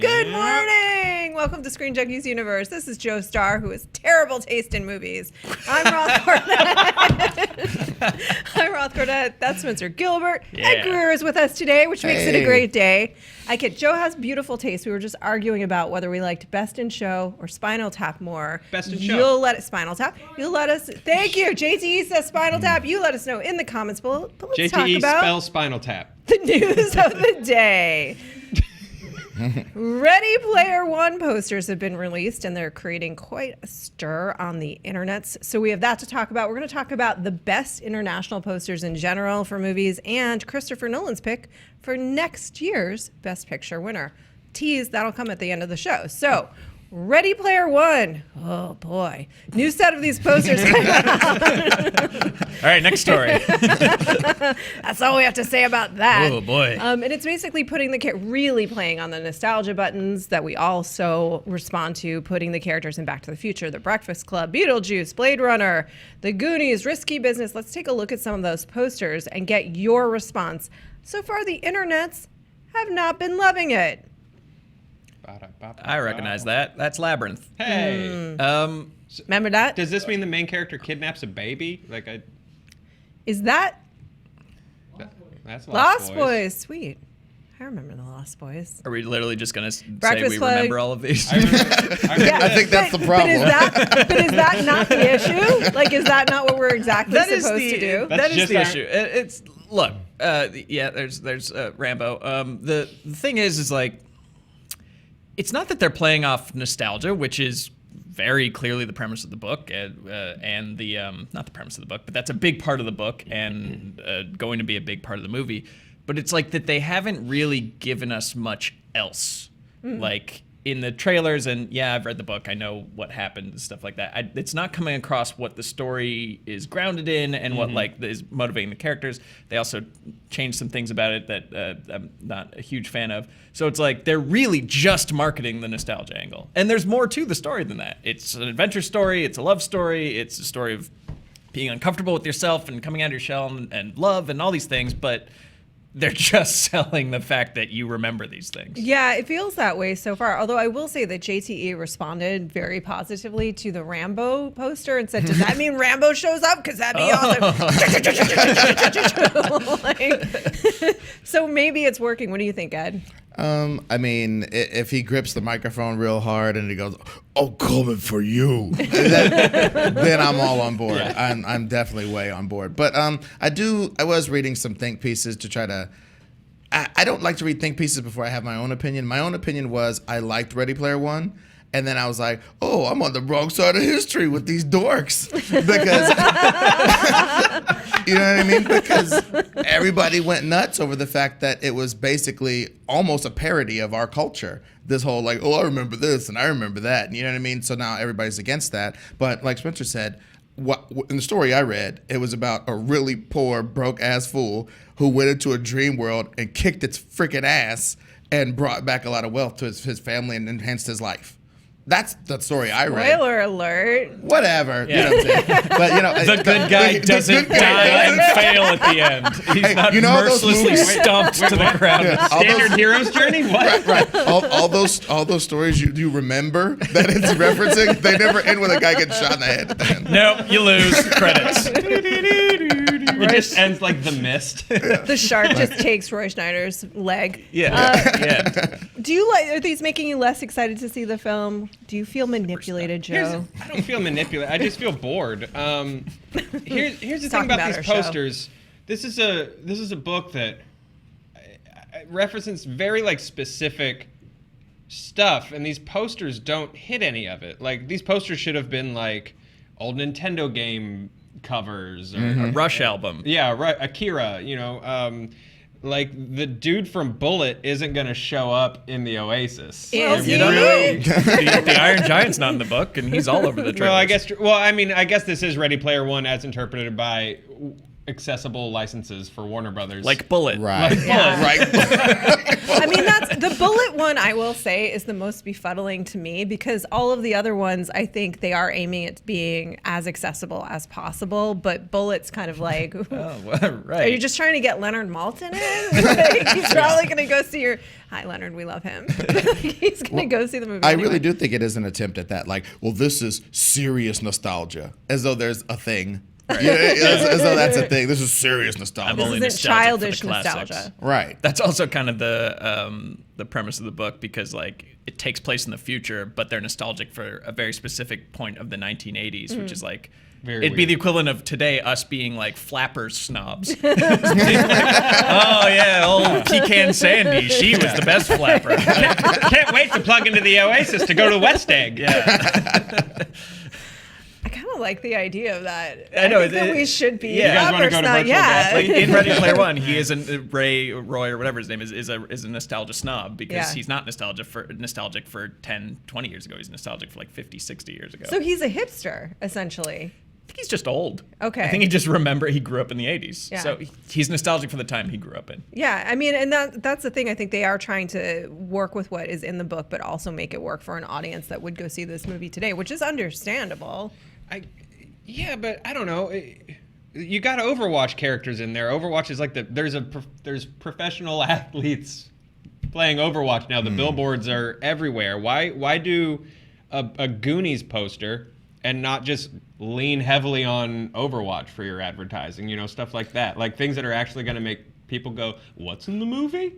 Good morning! Welcome to ScreenJunkies Universe. This is Joe Starr, who has terrible taste in movies. I'm Roth Cornet. I'm Roth Cornet. That's Spencer Gilbert. Yeah. And Greer is with us today, which makes it a great day. Joe has beautiful taste. We were just arguing about whether we liked Best in Show or Spinal Tap more. Best in Show. Spinal Tap. You'll let us. Thank you. JTE says Spinal Tap. You let us know in the comments below. But let's talk JTE about spells Spinal Tap. the news of the day. Ready Player One posters have been released, and they're creating quite a stir on the internets. So we have that to talk about. We're going to talk about the best international posters in general for movies and Christopher Nolan's pick for next year's Best Picture winner. Tease, that'll come at the end of the show. So, Ready Player One. Oh, boy. New set of these posters coming out. All right, next story. That's all we have to say about that. Oh, boy. And it's basically putting really playing on the nostalgia buttons that we all so respond to, putting the characters in Back to the Future, The Breakfast Club, Beetlejuice, Blade Runner, The Goonies, Risky Business. Let's take a look at some of those posters and get your response. So far, the internets have not been loving it. I recognize that. That's Labyrinth. Hey. Remember that? Does this mean the main character kidnaps a baby? Is that That's Lost Boys? Sweet. I remember the Lost Boys. Are we literally just going to say Breakfast we Club. remember all of these? I think that's the problem. But is that not the issue? Like, is that not what we're exactly supposed to do? That is just the our- issue. It's look, there's Rambo. The thing is like, it's not that they're playing off nostalgia, which is very clearly the premise of the book, and the not the premise of the book, but that's a big part of the book and going to be a big part of the movie. But it's like that they haven't really given us much else, like in the trailers. And yeah, I've read the book, I know what happened and stuff like that. It's not coming across what the story is grounded in and what is motivating the characters. They also changed some things about it that I'm not a huge fan of. So it's like they're really just marketing the nostalgia angle. And there's more to the story than that. It's an adventure story. It's a love story. It's a story of being uncomfortable with yourself and coming out of your shell and love and all these things. But they're just selling the fact that you remember these things. Yeah, it feels that way so far. Although I will say that JTE responded very positively to the Rambo poster and said, does that mean Rambo shows up? Because that'd be awesome. So maybe it's working. What do you think, Ed? I mean, if he grips the microphone real hard and he goes, "Oh, coming for you," then I'm all on board. Yeah. I'm definitely way on board. But I was reading some think pieces to try to. I don't like to read think pieces before I have my own opinion. My own opinion was I liked Ready Player One. And then I was like, oh, I'm on the wrong side of history with these dorks. Because, you know what I mean? Because everybody went nuts over the fact that it was basically almost a parody of our culture. This whole like, oh, I remember this and I remember that. And you know what I mean? So now everybody's against that. But like Spencer said, in the story I read, it was about a really poor, broke-ass fool who went into a dream world and kicked its freaking ass and brought back a lot of wealth to his family and enhanced his life. That's the story I read. Spoiler alert. Whatever. Yeah. You know what I'm saying? But, you know, The good guy doesn't die and fail at the end. He's not mercilessly stomped to the ground. Yeah, Standard hero's journey? What? Right. All those stories you remember that it's referencing, they never end with a guy getting shot in the head at the end. Nope, you lose. Credits. It just ends like The Mist. The shark just takes Roy Schneider's leg. Yeah. Do you are these making you less excited to see the film? Do you feel manipulated, Joe? I don't feel manipulated. I just feel bored. Here's the thing about about these our show. posters. This is a book that references very like specific stuff, and these posters don't hit any of it. Like these posters should have been like old Nintendo game covers or A Rush album. Yeah, right. Akira. You know. Like the dude from Bullet isn't gonna show up in the Oasis. Is he? You don't know. The Iron Giant's not in the book, and he's all over the trailers. Well, I guess this is Ready Player One as interpreted by accessible licenses for Warner Brothers. Like Bullet. Right. Yeah. Right. I mean, that's the Bullet one, I will say, is the most befuddling to me because all of the other ones, I think they are aiming at being as accessible as possible. But Bullet's kind of like, Oh, well, right. are you just trying to get Leonard Maltin in? Like, he's probably going to go see your. Hi, Leonard, we love him. He's going to go see the movie. I anyway. really do think it is an attempt at that. Like, well, this is serious nostalgia, as though there's a thing. Yeah, as though that's a thing. This is serious nostalgia. I'm only This isn't nostalgic childish for the classics. nostalgia. Right. That's also kind of the premise of the book because like it takes place in the future, but they're nostalgic for a very specific point of the 1980s, which is like it'd be weird. the equivalent of today us being like flappers snobs. Oh yeah, old Pecan Sandy, she was the best flapper. Can't wait to plug into the Oasis to go to West Egg. Yeah. I kind of like the idea of that. I know, think that we should be. yeah. You guys wanna go to virtual yeah. Like in Ready Player One, he is Roy or whatever his name is a nostalgia snob because Yeah. he's not nostalgic for 10, 20 years ago. He's nostalgic for like 50, 60 years ago. So he's a hipster, essentially. I think he's just old. Okay. I think he grew up in the 80s. Yeah. So he's nostalgic for the time he grew up in. Yeah, I mean, and that's the thing. I think they are trying to work with what is in the book, but also make it work for an audience that would go see this movie today, which is understandable. Yeah, but I don't know. You got Overwatch characters in there. Overwatch is like there's professional athletes playing Overwatch now. The billboards are everywhere. Why do a Goonies poster and not just lean heavily on Overwatch for your advertising? You know, stuff like that. Like things that are actually going to make people go, "What's in the movie?"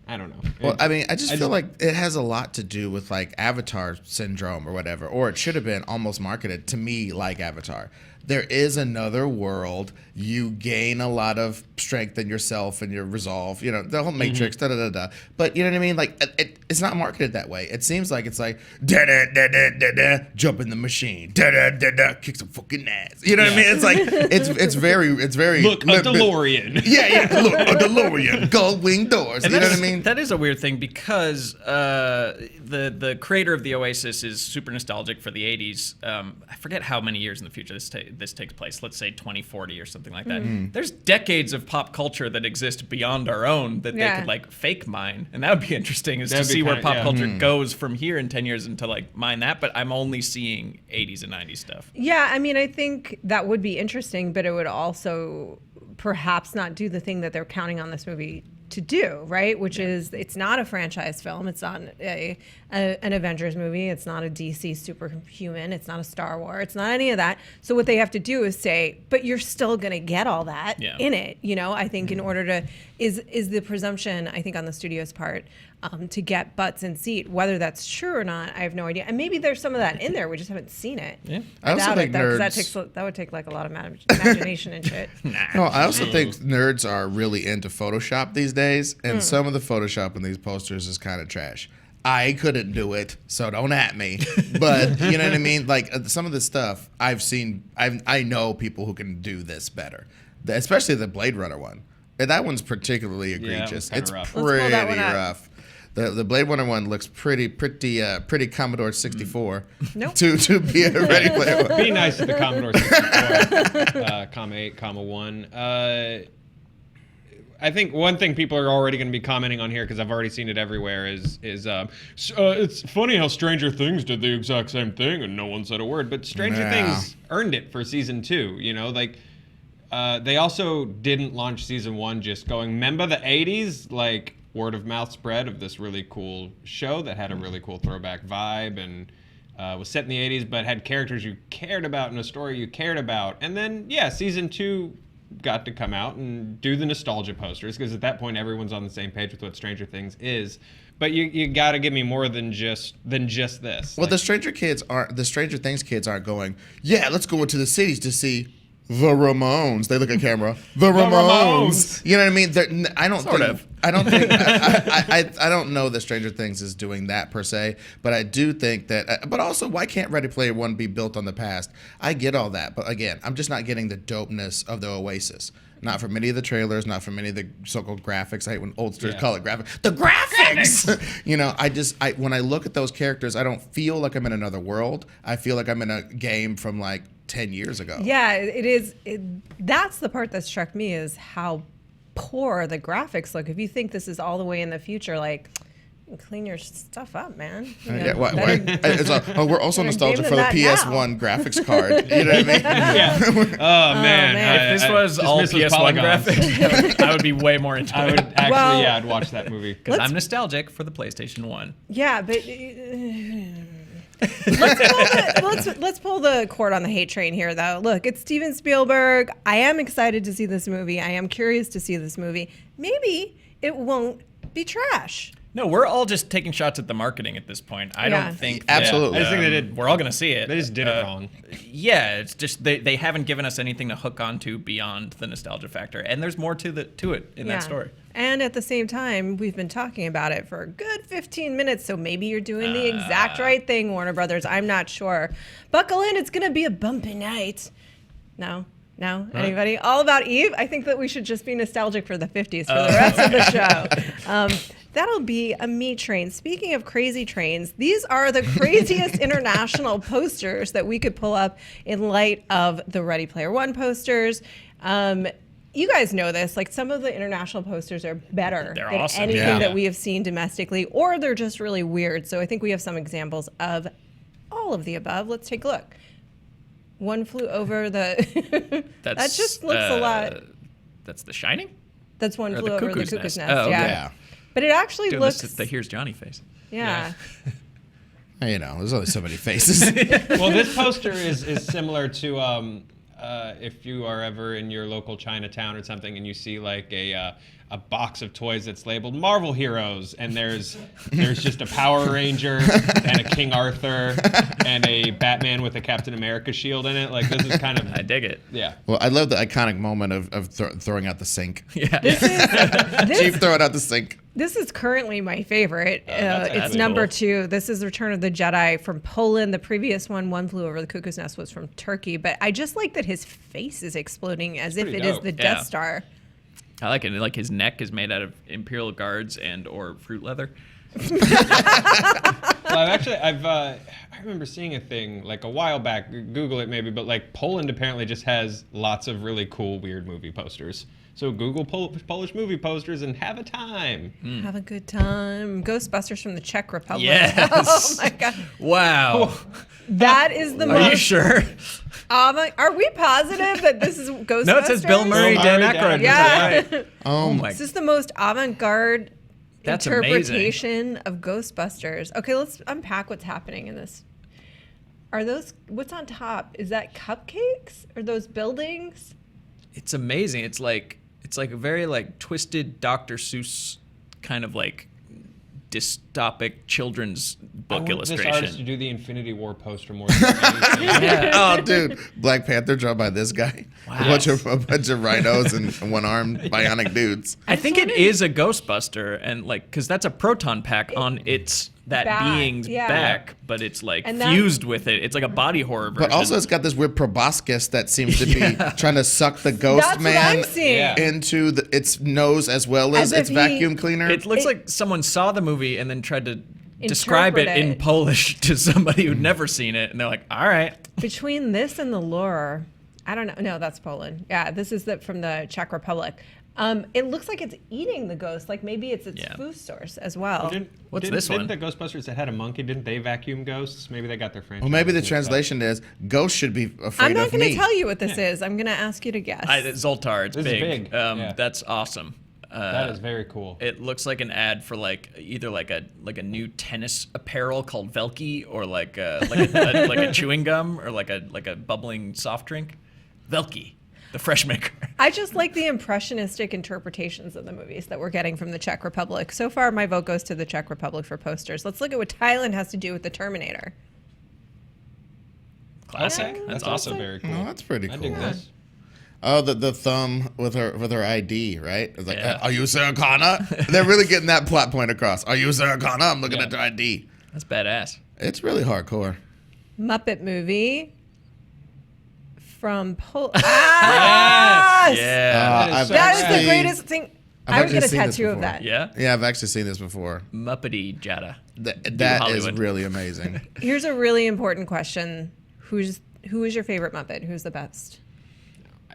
I don't know. Well, I mean, I just feel like it has a lot to do with like Avatar syndrome or whatever, or it should have been almost marketed to me like Avatar. There is another world. You gain a lot of strength in yourself and your resolve. You know, the whole Matrix, da da da da. But you know what I mean? Like, it's not marketed that way. It seems like it's like da da da da da da, jump in the machine, da da da da, kick some fucking ass. You know what I mean? It's like it's very Look, a DeLorean. Yeah, look, a DeLorean, gold wing doors. And You know what I mean? That is a weird thing because the creator of the Oasis is super nostalgic for the 80s. I forget how many years in the future this takes place. Let's say 2040 or something like that. There's decades of pop culture that exist beyond our own that they could like fake mine, and that would be interesting is to That'd be see where kinda- pop yeah. culture goes from here in 10 years and to like mine that. But I'm only seeing 80s and 90s stuff. Yeah, I mean, I think that would be interesting, but it would also perhaps not do the thing that they're counting on this movie to do, right? Which is, it's not a franchise film. It's not an Avengers movie. It's not a DC superhuman. It's not a Star Wars. It's not any of that. So what they have to do is say, but you're still going to get all that in it. You know, I think in order to, is the presumption, I think on the studio's part, to get butts in seat. Whether that's true or not, I have no idea. And maybe there's some of that in there. We just haven't seen it. Yeah. I also doubt think it, though, 'cause nerds. that would take like a lot of imagination and shit. No, I also think nerds are really into Photoshop these days, and some of the Photoshop in these posters is kind of trash. I couldn't do it, so don't at me. But you know what I mean? Like some of the stuff I've seen, I know people who can do this better, especially the Blade Runner one. And that one's particularly egregious. kinda It's rough. Let's pull pretty that one up. rough. The Blade Runner one looks pretty Commodore 64 Nope. to be a Ready Player One. Be nice to the Commodore 64, comma 8, comma 1. I think one thing people are already going to be commenting on here, because I've already seen it everywhere, is it's funny how Stranger Things did the exact same thing and no one said a word. But Stranger Yeah. Things earned it for season 2. You know, like they also didn't launch season 1 just going, remember the 80s? Like word of mouth spread of this really cool show that had a really cool throwback vibe and was set in the 80s, but had characters you cared about and a story you cared about. And then, yeah, season 2 got to come out and do the nostalgia posters, because at that point everyone's on the same page with what Stranger Things is. But you got to give me more than just this. Well, the Stranger Things kids aren't going, yeah, let's go into the cities to see the Ramones. They look at camera. The Ramones. You know what I mean? I don't know that Stranger Things is doing that per se, but I do think that. But also, why can't Ready Player One be built on the past? I get all that, but again, I'm just not getting the dopeness of the Oasis. Not from any of the trailers, not from any of the so-called graphics. I hate when oldsters call it graphics. The graphics! You know, when I look at those characters, I don't feel like I'm in another world. I feel like I'm in a game from like 10 years ago. Yeah, it is. That's the part that struck me is how poor the graphics look. If you think this is all the way in the future, like, clean your stuff up, man. You know, Yeah, better- we're also Better nostalgic game for the than that PS1 graphics card. You know what I mean? Yeah. Oh man. man. If this was all dismiss those PS1 polygons. graphics, I would be way more into I would it. actually, Well- yeah, I'd watch that movie. Because I'm nostalgic for the PlayStation 1. Yeah, but let's pull the cord on the hate train here, though. Look, it's Steven Spielberg. I am excited to see this movie. I am curious to see this movie. Maybe it won't be trash. No, we're all just taking shots at the marketing at this point. I Yeah. don't think Absolutely. I just think they did. We're all gonna see it. They just did it wrong. Yeah, it's just they haven't given us anything to hook onto beyond the nostalgia factor, and there's more to it in that story. And at the same time, we've been talking about it for a good 15 minutes, so maybe you're doing the exact right thing, Warner Brothers. I'm not sure. Buckle in, it's going to be a bumpy night. No? Anybody? All About Eve? I think that we should just be nostalgic for the 50s for the rest of the show. That'll be a me train. Speaking of crazy trains, these are the craziest international posters that we could pull up in light of the Ready Player One posters. You guys know this. Like, some of the international posters are better They're than awesome. anything Yeah. that we have seen domestically, or they're just really weird. So I think we have some examples of all of the above. Let's take a look. One Flew Over the... that just looks a lot... That's The Shining? That's One Or Flew the Over the Cuckoo's Cuckoo's Nest. Nest. Oh, okay. Yeah. Yeah. But it actually Doing looks... the Here's Johnny face. Yeah. You know, there's only so many faces. Well, this poster is similar to if you are ever in your local Chinatown or something and you see like a box of toys that's labeled Marvel Heroes, and there's just a Power Ranger and a King Arthur and a Batman with a Captain America shield in it. Like, this is kind of I dig it. yeah. Well, I love the iconic moment of throwing out the sink. Yeah. Chief throwing out the sink. This is currently my favorite. that's It's actually number cool. 2. This is Return of the Jedi from Poland. The previous one Flew Over the Cuckoo's Nest, was from Turkey. But I just like that his face is exploding as if pretty it is dope. the Yeah. Death Star. I like it. Like, his neck is made out of Imperial Guards and or fruit leather. Well, I remember seeing a thing like a while back. Google it maybe, but like Poland apparently just has lots of really cool weird movie posters. So Google Polish movie posters and have a time. Have a good time. Ghostbusters from the Czech Republic. Yes. Oh my God. Wow. That is the Are you most. sure? Are we positive that this is Ghostbusters? No, it says Bill Murray, Bill Dan Murray, Aykroyd. Yeah. Right. Oh my. This is the most avant-garde That's interpretation of Ghostbusters. Okay, let's unpack what's happening in this. Are those, what's on top? Is that cupcakes? Are those buildings? It's amazing. It's like a very like twisted Dr. Seuss kind of like dystopic children's book I want this artist to illustration. do the Infinity War poster more than anything. Yeah. Oh, dude, Black Panther drawn by this guy. Wow. A bunch of rhinos and one-armed bionic dudes. I think it is a Ghostbuster, and like, because that's a proton pack on its that Back, being's yeah. back, but it's like And that- fused with it. It's like a body horror version. But also, it's got this weird proboscis that seems to be trying to suck the ghost That's what man I'm seeing. Yeah. into its nose as well as As its if vacuum cleaner. it looks it- like someone saw the movie and then tried to describe it Interpret in it. Polish to somebody who'd never seen it, and they're like, "All right." Between this and the lure, I don't know. No, that's Poland. Yeah, this is from the Czech Republic. It looks like it's eating the ghost. Like maybe it's its Yeah. food source as well. What's this one? Didn't the Ghostbusters that had a monkey, didn't they vacuum ghosts? Maybe they got their franchise. well, maybe the mixed up. translation is ghosts should be afraid I'm not of going me. to tell you what this is. I'm going to ask you to guess. Zoltar, it's This is big. big. Yeah. That's awesome. That is very cool. It looks like an ad for like either like a new tennis apparel called Velky, or like a chewing gum, or like a bubbling soft drink. Velky, the fresh maker. I just like the impressionistic interpretations of the movies that we're getting from the Czech Republic. So far, my vote goes to the Czech Republic for posters. Let's look at what Thailand has to do with the Terminator. Classic. Okay. That's also awesome. very cool. Oh, that's pretty I cool. dig this. Oh, the thumb with her ID, right? It's like, Yeah. are you Sarah Connor? They're really getting that plot point across. Are you Sarah Connor? I'm looking Yeah. at their ID. That's badass. It's really hardcore. Muppet movie from Poland. Yes! Yeah. is so That is rad. the greatest thing. I've I would actually get a seen this tattoo of before. that. Yeah. Yeah, I've actually seen this before. Muppety Jada. That is Hollywood. really amazing. Here's a really important question. Who is your favorite Muppet? Who's the best?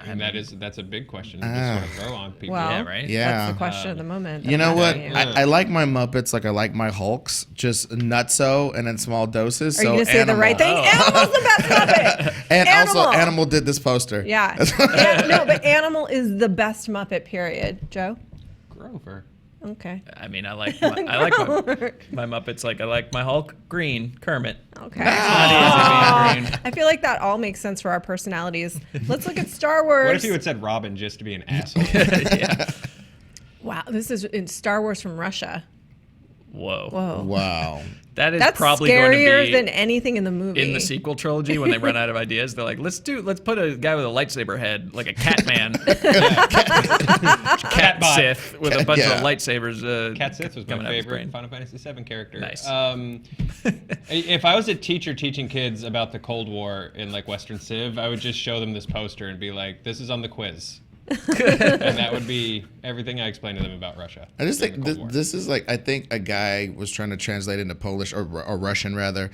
And that's a big question to just sort of throw on people. Well, Yeah, right? Yeah. That's the question of the moment. You know what? You. I like my Muppets like I like my Hulks, just nutso and in small doses. Are you going to say the right thing? Animal's the best Muppet. And Animal. also, Animal did this poster. Yeah. No, but Animal is the best Muppet, period. Joe? Grover. Okay. I mean, I like my Muppets. Like I like my Hulk green, Kermit. Okay. Not easy being green. I feel like that all makes sense for our personalities. Let's look at Star Wars. What if you had said Robin just to be an asshole? Yeah. Wow, this is in Star Wars from Russia. Whoa. Whoa. Wow. That is That's probably scarier going to be than anything in the movie. in the sequel trilogy when they run out of ideas. They're like, let's put a guy with a lightsaber head, like a cat man, cat bot. Sith with a bunch Yeah. of lightsabers. Cat Sith was my coming out of his favorite brain. Final Fantasy VII character. Nice. If I was a teacher teaching kids about the Cold War in like Western Civ, I would just show them this poster and be like, "This is on the quiz," and that would be everything I explained to them about Russia. I just during think the Cold War. this is like, I think a guy was trying to translate into Polish or Russian rather,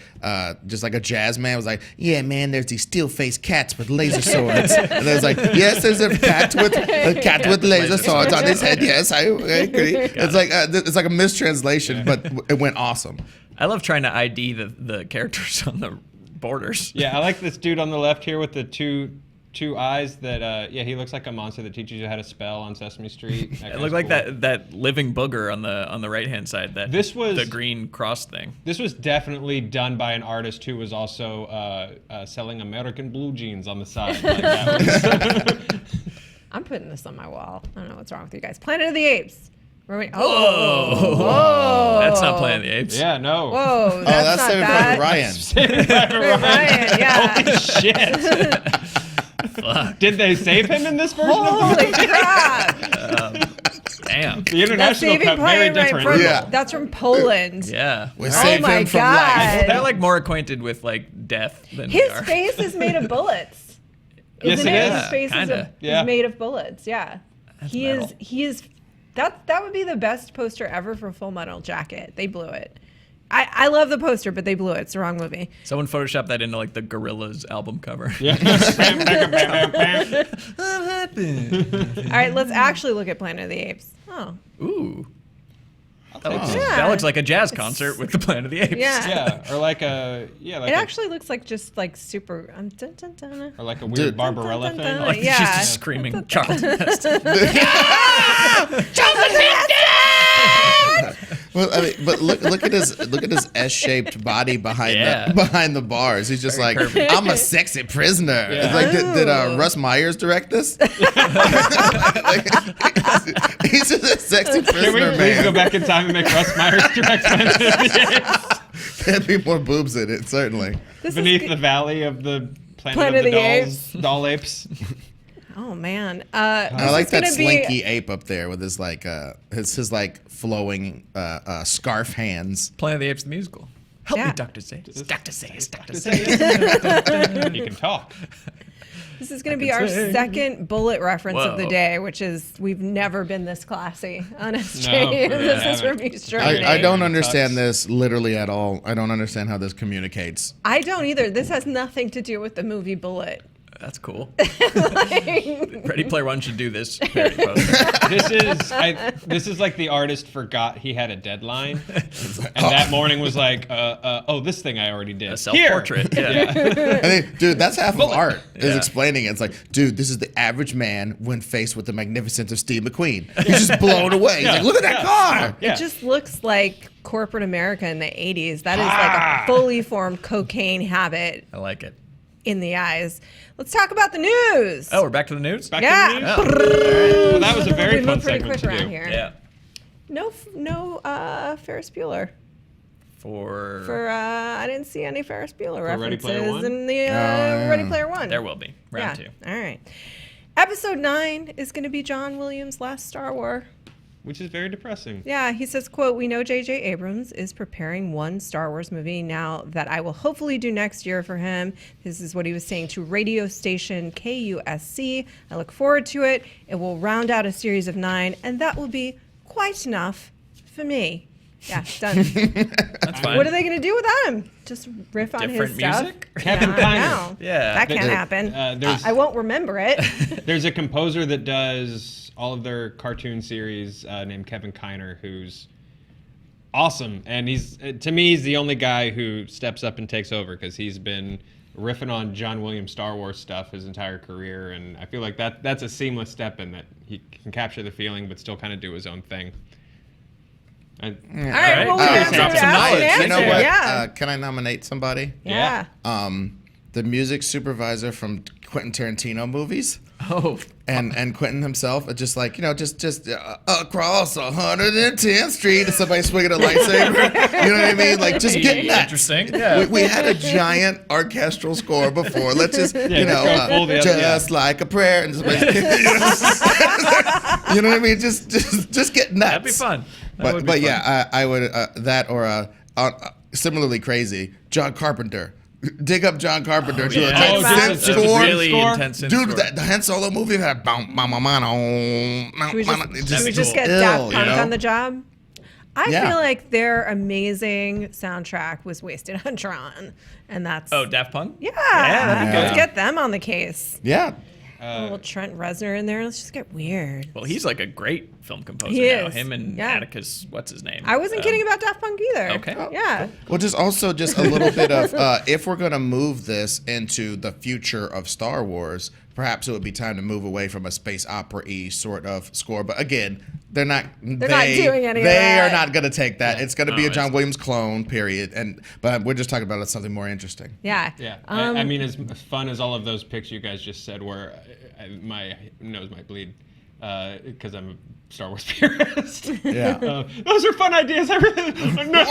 just like a jazz man was like, yeah man, there's these steel-faced cats with laser swords, and I was like, yes, there's a cat with laser swords on his head. Yes, I agree. It's like a mistranslation, but it went awesome. I love trying to ID the characters on the borders. Yeah, I like this dude on the left here with the two eyes that he looks like a monster that teaches you how to spell on Sesame Street. It looked like that living booger on the right hand side. This was the green cross thing. This was definitely done by an artist who was also selling American blue jeans on the side. Like that was I'm putting this on my wall. I don't know what's wrong with you guys. Planet of the Apes. Whoa. Whoa. That's not Planet of the Apes. yeah, no. Whoa. That's not Saving that. Private Ryan. Ryan, yeah. Holy shit. Fuck. Did they save him in this version? Holy crap. Damn. The That's international Saving cut very Private Ryan different. from, Yeah. That's from Poland. Yeah. We Oh saved my him from God. life. They're like more acquainted with like death than we His are. face is made of bullets. Yes, Isn't it is. His face Kinda. Yeah. is made of bullets. Yeah. He metal. is. That would be the best poster ever for Full Metal Jacket. They blew it. I love the poster, but they blew it. It's the wrong movie. Someone photoshopped that into like the Gorillaz album cover. Yeah. All right, let's actually look at Planet of the Apes. Oh, Ooh. That looks, Yeah. that looks like a jazz concert with the Planet of the Apes. yeah. Yeah, or like a like It a, actually looks like just like super. Dun, dun, dun. or like a weird Dude. Barbarella Dun, dun, thing. dun, Like Yeah. she's just screaming Charlton Heston. Well, I mean, but look at his S-shaped body behind Yeah. the bars. He's just Very like, curvy. I'm a sexy prisoner. Yeah. It's like, did Russ Myers direct this? Like, he's just a sexy Can we prisoner, please go man. back in time and make Russ Myers direct Planet of the Apes? There'd be more boobs in it, certainly. This is Beneath good. the valley of the Planet of the Apes. doll apes. Oh man. I like that gonna be- slinky ape up there with his like his like flowing scarf hands. Planet of the Apes the musical. Help Yeah. me, Dr. Zayas. Dr. Zayas. Dr. He Zayas. can talk. This is going to be our second bullet reference of the Whoa. day, which is we've never been this classy on SJU. No, we This is haven't. from East Germany. I don't Cuts. understand this literally at all. I don't understand how this communicates. I don't either. This has nothing to do with the movie Bullet. That's cool. Like, Ready Player One should do this parody poster. This is like the artist forgot he had a deadline, and that morning was like, oh, this thing I already did. A self-portrait. Here. Yeah. I think, dude, that's half of art. Is Yeah. explaining it. It's like, dude, this is the average man when faced with the magnificence of Steve McQueen. He's just blown away. He's like, look at that car. Yeah. It just looks like corporate America in the 80s. That is like a fully formed cocaine habit I like it. in the eyes. Let's talk about the news. Oh, we're back to the news? Back Yeah. to the news? Oh. Well, that was a very we fun move pretty segment quick to around do. here. Yeah. No Ferris Bueller. For I didn't see any Ferris Bueller Ready references Player One? in the yeah. Ready Player One. there will be. Round two. All right. Episode 9 is going to be John Williams' last Star Wars. Which is very depressing. Yeah, he says, quote, "We know J.J. Abrams is preparing one Star Wars movie now that I will hopefully do next year for him." This is what he was saying to radio station KUSC. "I look forward to it. It will round out a series of 9, and that will be quite enough for me." Yeah, done. That's fine. What are they going to do without him? Just riff on Different his stuff? music? Kevin No, Kiner. no. Yeah. That can't happen. there's- I won't remember it. There's a composer that does all of their cartoon series named Kevin Kiner, who's awesome. And to me, he's the only guy who steps up and takes over because he's been riffing on John Williams Star Wars stuff his entire career. And I feel like that's a seamless step in that he can capture the feeling but still kind of do his own thing. All right, well, we Uh, have to drop some ask knowledge. an You know answer. what? Yeah. Can I nominate somebody? Yeah. The music supervisor from Quentin Tarantino movies. Oh, And Quentin himself, just like, just across 110th Street, and somebody swinging a lightsaber. You know what I mean? Like, just get nuts. interesting. Yeah. We had a giant orchestral score before. Let's just, just go full the other- just like a prayer, and somebody's, you know what I mean? Just get nuts. That'd be fun. That would be But fun. yeah, I would that or similarly crazy John Carpenter. Dig up John Carpenter. Do yeah. a Oh, synth that's a score. really score? intense synth Dude, score. the Han Solo movie had Should we just, be just cool. get ill, Daft you Punk know? on the job? I Yeah. feel like their amazing soundtrack was wasted on Tron. And that's... Oh, Daft Punk? Yeah. that'd be Let's good. get them on the case. Yeah. A little Trent Reznor in there. Let's just get weird. Well, he's like a great film composer He now. is. Him and Yeah. Atticus, what's his name? I wasn't kidding about Daft Punk either. Okay. Yeah. Well, just a little bit of if we're going to move this into the future of Star Wars, perhaps it would be time to move away from a space opera-y sort of score. But again, they're not not doing any of They that. are not going to take that. It's going to be No, a John it's- Williams clone, period. But we're just talking about something more interesting. Yeah. Yeah, I mean, as fun as all of those picks you guys just said were, my nose might bleed because I'm a Star Wars purist. Yeah. Those are fun ideas. I really no.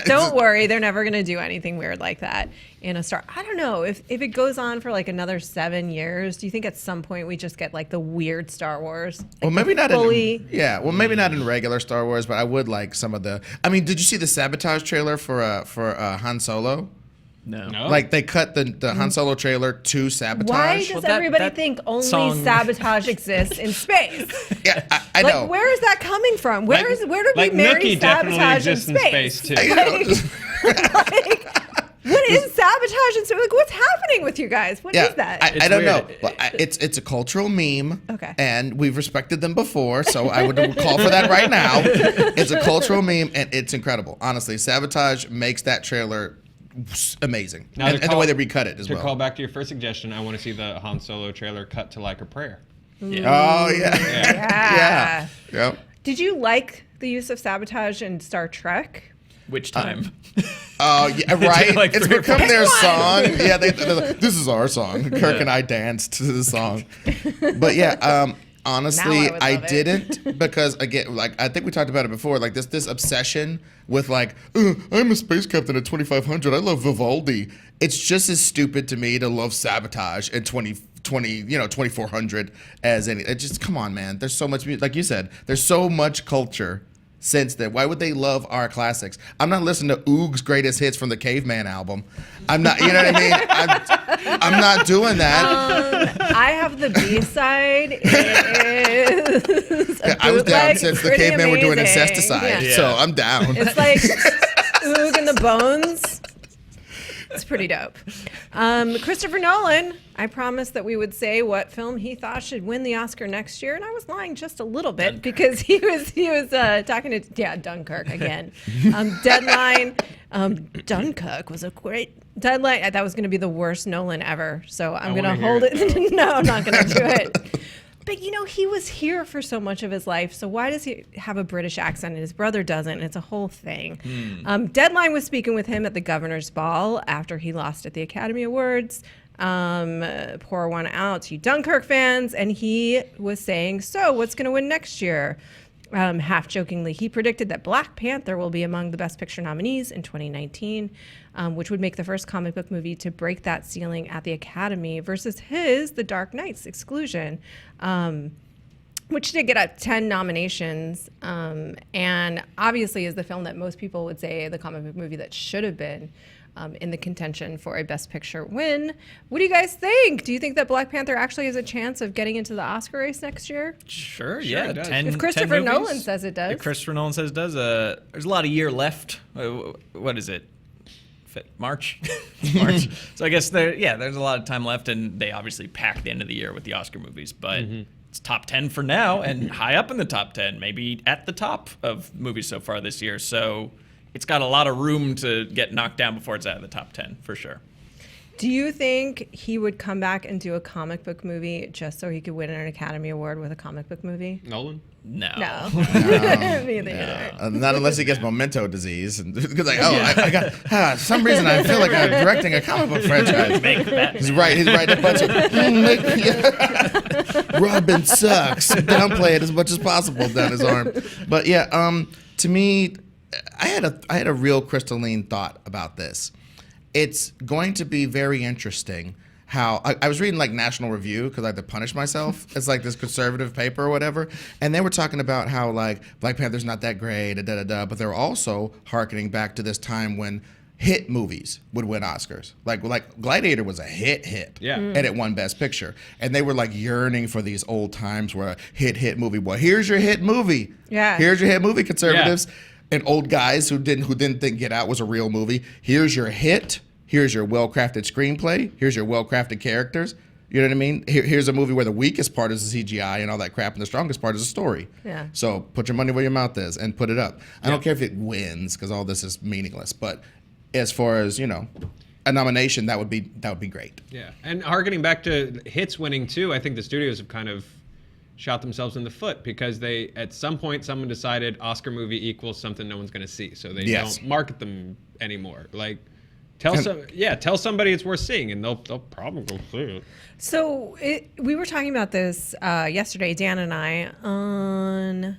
Don't worry, they're never going to do anything weird like that in a Star. I don't know if it goes on for like another 7 years. Do you think at some point we just get like the weird Star Wars? Like Well, maybe not fully. maybe not in regular Star Wars, but I would like some of the. I mean, did you see the Sabotage trailer for Han Solo? No. No. Like they cut the Han Solo trailer to Sabotage. Why does Well, that- everybody that think only song- sabotage exists in space? Yeah, I Like, know. where is that coming from? Where did we marry Nookie definitely sabotage in exists in space too. I know. What is sabotage in space? Like, what's happening with you guys? What is that? I It's don't know. weird. But it's a cultural meme. Okay. And we've respected them before, so I would call for that right now. It's a cultural meme, and it's incredible. Honestly, Sabotage makes that trailer amazing, Now and to the way they call- recut it as To well. call back to your first suggestion, I want to see the Han Solo trailer cut to like a prayer. Yeah. Oh yeah. yeah. Yep. Did you like the use of sabotage in Star Trek? Which time? Oh yeah, right. like It's 3 or become 4. their song. Yeah, they're like, this is our song. Kirk and I danced to the song. But yeah, honestly, Now I would I love it. didn't because again, like I think we talked about it before. Like this obsession with like, I'm a space captain at 2500. I love Vivaldi. It's just as stupid to me to love Sabotage at 2400 as any. It just come on, man. There's so much music. Like you said, there's so much culture since then. Why would they love our classics? I'm not listening to Oog's greatest hits from the Caveman album. I'm not, you know what I mean? I'm not doing that. I have the B side. It is a I was down bootleg. since It's the pretty cavemen were doing amazing. incesticide, Yeah. so I'm down. It's like Oog and the Bones. It's pretty dope. Christopher Nolan, I promised that we would say what film he thought should win the Oscar next year, and I was lying just a little bit because he was talking to Dunkirk again. Deadline. Dunkirk was a great Deadline. That was going to be the worst Nolan ever, so I'm going to wanna hear hold it, it. No, I'm not going to do it. But he was here for so much of his life. So why does he have a British accent and his brother doesn't? And it's a whole thing. Deadline was speaking with him at the governor's ball after he lost at the Academy Awards. Pour one out to you Dunkirk fans. And he was saying, so what's going to win next year? Half jokingly, he predicted that Black Panther will be among the Best Picture nominees in 2019, which would make the first comic book movie to break that ceiling at the Academy versus his The Dark Knight's exclusion, which did get 10 nominations, and obviously is the film that most people would say the comic book movie that should have been in the contention for a Best Picture win. What do you guys think? Do you think that Black Panther actually has a chance of getting into the Oscar race next year? Sure, it yeah. does. 10, If 10 Christopher movies. Nolan says it does. If Christopher Nolan says it does, there's a lot of year left. What is it? March? March. So I guess there's a lot of time left, and they obviously pack the end of the year with the Oscar movies, but it's top 10 for now and high up in the top 10, maybe at the top of movies so far this year. So it's got a lot of room to get knocked down before it's out of the top 10 for sure. Do you think he would come back and do a comic book movie just so he could win an Academy Award with a comic book movie? Nolan? No. No. Me either. Not unless he gets memento disease. And because I got for some reason I feel like I'm directing a comic book franchise. Make that. He's writing a bunch of Robin sucks. Downplay it as much as possible down his arm. But yeah, to me, I had a real crystalline thought about this. It's going to be very interesting how I was reading like National Review because I had to punish myself. It's like this conservative paper or whatever, and they were talking about how like Black Panther's not that great, but they're also hearkening back to this time when hit movies would win Oscars. Like Gladiator was a hit, Yeah. and it won Best Picture, and they were like yearning for these old times where a hit movie. Well, here's your hit movie. Yeah. Here's your hit movie, conservatives. And old guys who didn't think Get Out was a real movie. Here's your hit. Here's your well-crafted screenplay. Here's your well-crafted characters. You know what I mean? Here's a movie where the weakest part is the CGI and all that crap, and the strongest part is the story. Yeah. So put your money where your mouth is and put it up. I don't care if it wins because all this is meaningless. But as far as a nomination, that would be great. Yeah. And harkening back to hits winning too, I think the studios have kind of shot themselves in the foot because they at some point someone decided Oscar movie equals something no one's going to see, so they don't market them anymore. Like tell somebody it's worth seeing and they'll probably go see it. So we were talking about this yesterday, Dan and I, on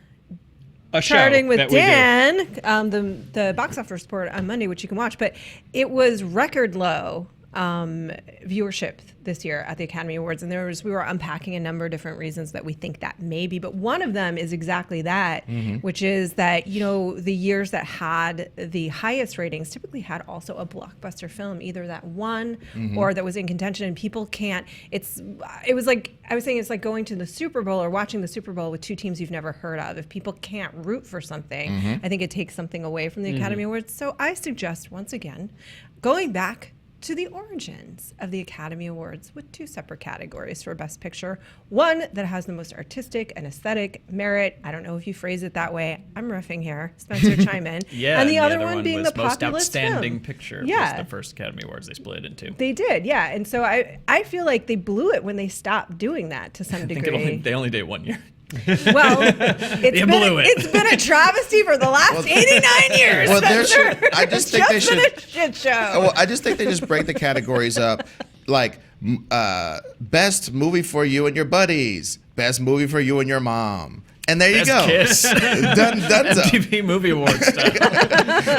A show Charting with that we do. Dan, the box office report on Monday, which you can watch, but it was record low viewership this year at the Academy Awards, and we were unpacking a number of different reasons that we think that may be, but one of them is exactly that, which is that the years that had the highest ratings typically had also a blockbuster film, either that won or that was in contention, and people can't. It was like I was saying, it's like going to the Super Bowl or watching the Super Bowl with two teams you've never heard of. If people can't root for something, I think it takes something away from the Academy Awards. So I suggest once again going back to the origins of the Academy Awards with two separate categories for Best Picture. One that has the most artistic and aesthetic merit. I don't know if you phrase it that way. I'm riffing here. Spencer, chime in. Yeah, and the other one being was the most populist outstanding film. picture. Yeah. Was the first Academy Awards they split it into. They did, yeah. And so I feel like they blew it when they stopped doing that to some I think degree. they only did 1 year. Well, it's been a travesty for the last 89 years. Well, Spencer. I just think they It's been should. a shit show. Well, I just think they just break the categories up, like best movie for you and your buddies, best movie for you and your mom, and there you go. Kiss. Done. MTV Movie Awards style.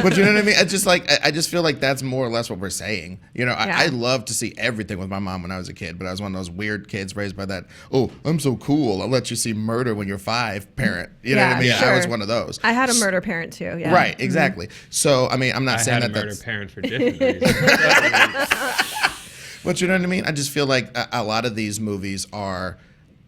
But you know what I mean? It's just like I just feel like that's more or less what we're saying. I loved to see everything with my mom when I was a kid, but I was one of those weird kids raised by that. Oh, I'm so cool. I'll let you see murder when you're 5 parent. You know what I mean? Sure. I was one of those. I had a murder parent too. Yeah. Right. Exactly. So I mean, I'm not I saying had that a murder that's. parent for different reasons. But you know what I mean? I just feel like a lot of these movies are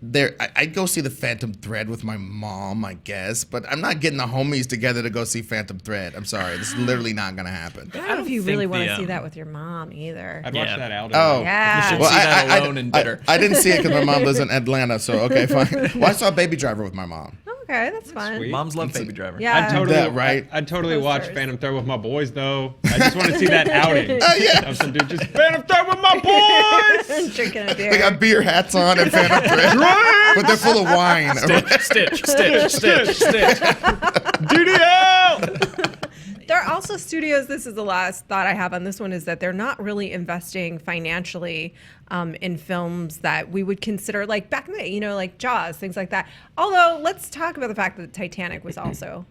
there. I'd go see the Phantom Thread with my mom, I guess, but I'm not getting the homies together to go see Phantom Thread. I'm sorry, this is literally not going to happen. I don't know if you think really want to the, see that with your mom either. I'd watch Yeah. that out. Oh, Yeah. You should Well, see that alone and bitter. I didn't see it because my mom lives in Atlanta, so okay, fine. Well, I saw Baby Driver with my mom. Okay, that's fine. sweet. Moms love Baby Driver. Yeah. I'd totally, That, right? I'd totally watch Posters. Phantom Thread with my boys, though. I just want to see that outing. Oh, yeah. Of some dude just Phantom Thread with my boys. Drinking a beer. They got beer hats on and Phantom Thread, but they're full of wine. Stitch. DDL. There are also studios, this is the last thought I have on this one, is that they're not really investing financially in films that we would consider, like back in the day, like Jaws, things like that. Although, let's talk about the fact that Titanic was also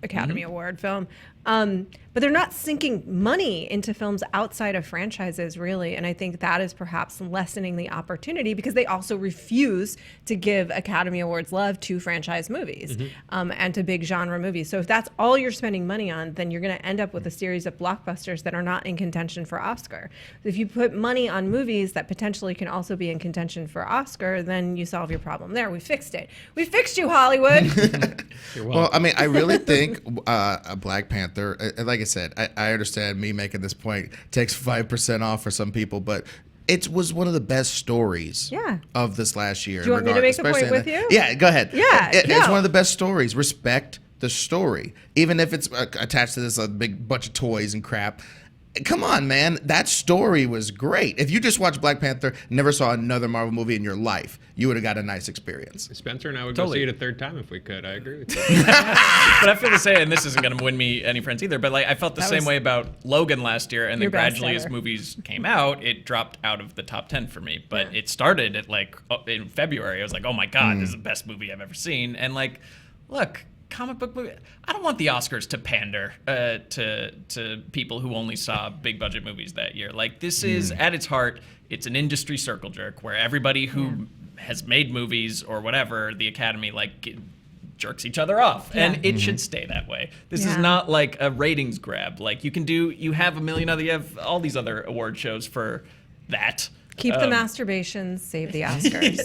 Academy Award film. But they're not sinking money into films outside of franchises, really. And I think that is perhaps lessening the opportunity because they also refuse to give Academy Awards love to franchise movies and to big genre movies. So if that's all you're spending money on, then you're going to end up with a series of blockbusters that are not in contention for Oscar. If you put money on movies that potentially can also be in contention for Oscar, then you solve your problem there. We fixed it. We fixed you, Hollywood. Well, I mean, I really think Black Panther, like I said, I understand me making this point takes 5% off for some people, but it was one of the best stories of this last year. Do you want me to make a point with you? Yeah, go ahead. Yeah, it's one of the best stories. Respect the story, even if it's attached to this big bunch of toys and crap. Come on, man. That story was great. If you just watched Black Panther, never saw another Marvel movie in your life, you would have got a nice experience. Spencer and I would go see it a third time if we could. I agree with you. But I feel the same, and this isn't going to win me any friends either, but like I felt the same way about Logan last year, and then gradually as movies came out, it dropped out of the top 10 for me. But it started at like in February. I was like, oh my God, this is the best movie I've ever seen. And like, look, comic book movie. I don't want the Oscars to pander to people who only saw big budget movies that year. Like this is at its heart, it's an industry circle jerk where everybody who has made movies or whatever, the Academy like jerks each other off, and it should stay that way. This is not like a ratings grab. Like you have you have all these other award shows for that. Keep the masturbations, save the Oscars.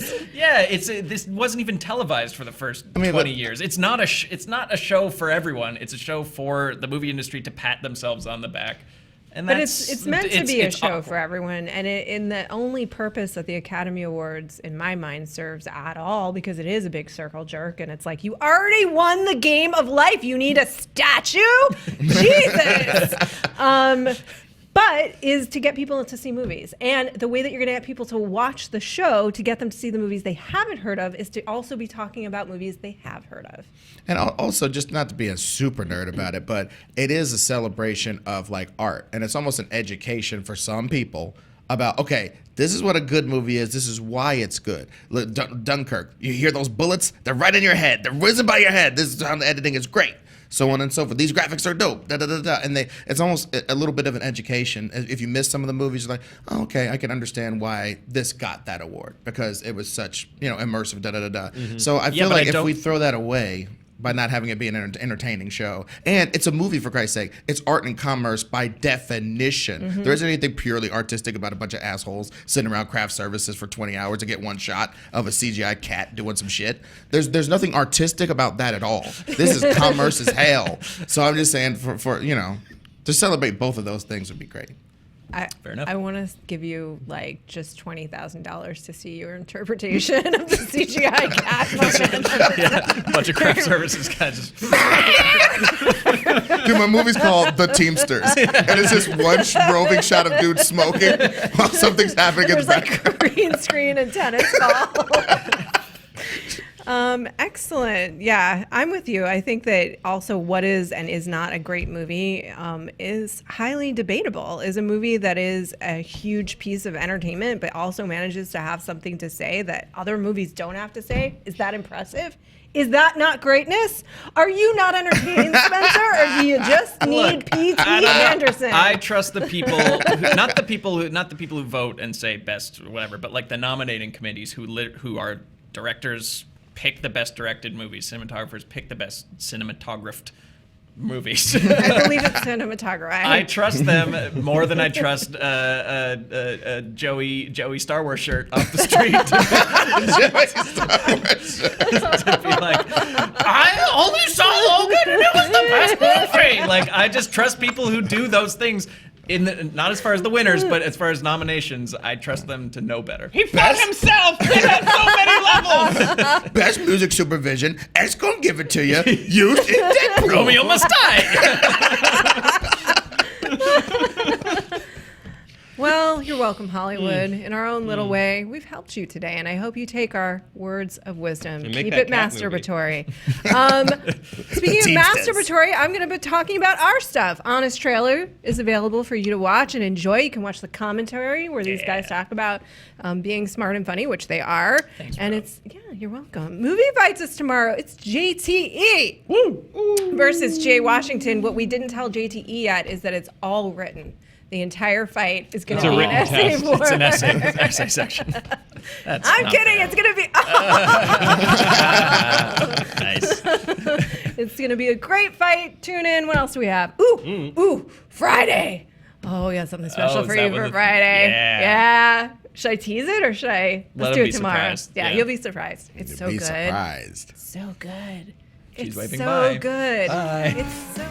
This wasn't even televised for the first 20 years. It's not a show for everyone. It's a show for the movie industry to pat themselves on the back. And but it's meant to be a show for everyone, and in the only purpose that the Academy Awards, in my mind, serves at all, because it is a big circle jerk, and it's like, you already won the game of life. You need a statue? Jesus! But is to get people to see movies. And the way that you're going to get people to watch the show to get them to see the movies they haven't heard of is to also be talking about movies they have heard of. And also, just not to be a super nerd about it, but it is a celebration of like art. And it's almost an education for some people about, okay, this is what a good movie is. This is why it's good. Look, Dunkirk, you hear those bullets? They're right in your head. They're whizzing by your head. This is how the editing is great. So on and so forth. These graphics are dope. And it's almost a little bit of an education. If you miss some of the movies, you're like, oh, okay, I can understand why this got that award because it was such, immersive. So I feel like if we throw that away by not having it be an entertaining show, and it's a movie for Christ's sake, it's art and commerce by definition. There isn't anything purely artistic about a bunch of assholes sitting around craft services for 20 hours to get one shot of a CGI cat doing some shit. There's nothing artistic about that at all. This is commerce as hell. So I'm just saying for to celebrate both of those things would be great. Fair enough. I want to give you like just $20,000 to see your interpretation of the CGI cat. A bunch of craft services guys. Dude, my movie's called The Teamsters, and it's just one roving shot of dudes smoking while something's happening in the background. Like green screen and tennis ball. Excellent. Yeah, I'm with you. I think that also what is and is not a great movie is highly debatable. Is a movie that is a huge piece of entertainment, but also manages to have something to say that other movies don't have to say. Is that impressive? Is that not greatness? Are you not entertained, Spencer, or do you just need P.T. Anderson? I trust the people, not the people who vote and say best or whatever, but like the nominating committees who are directors. Pick the best directed movies. Cinematographers pick the best cinematographed movies. I believe it's cinematography. I trust them more than I trust Joey Star Wars shirt off the street to be like, I only saw Logan and it was the best movie. Like, I just trust people who do those things. Not as far as the winners, but as far as nominations, I trust them to know better. He fought himself. It had so many levels. Best music supervision. Ed's gonna give it to you. Used in Deadpool. Romeo must die. Well, you're welcome, Hollywood. In our own Mm. little way, we've helped you today, and I hope you take our words of wisdom. And make Keep that it cat movie. masturbatory. Speaking of Teamsters. masturbatory, I'm going to be talking about our stuff. Honest Trailer is available for you to watch and enjoy. You can watch the commentary where these guys talk about being smart and funny, which they are. Thanks, and bro. it's, you're welcome. Movie Fights is tomorrow. It's JTE versus Jay Washington. What we didn't tell JTE yet is that it's all written. The entire fight is going It's to a be an written essay test. war. It's an essay section. That's I'm not kidding. fair. It's going to be. Nice. It's going to be a great fight. Tune in. What else do we have? Ooh, Friday. Oh, yeah, something special Oh, is for that you when for the- Friday. Yeah. Should I tease it or should I? Let Let's him do be it tomorrow. surprised. Yeah, Yeah. you'll be surprised. It's so Be good. surprised. So good. She's it's waving so bye. good. Bye. It's so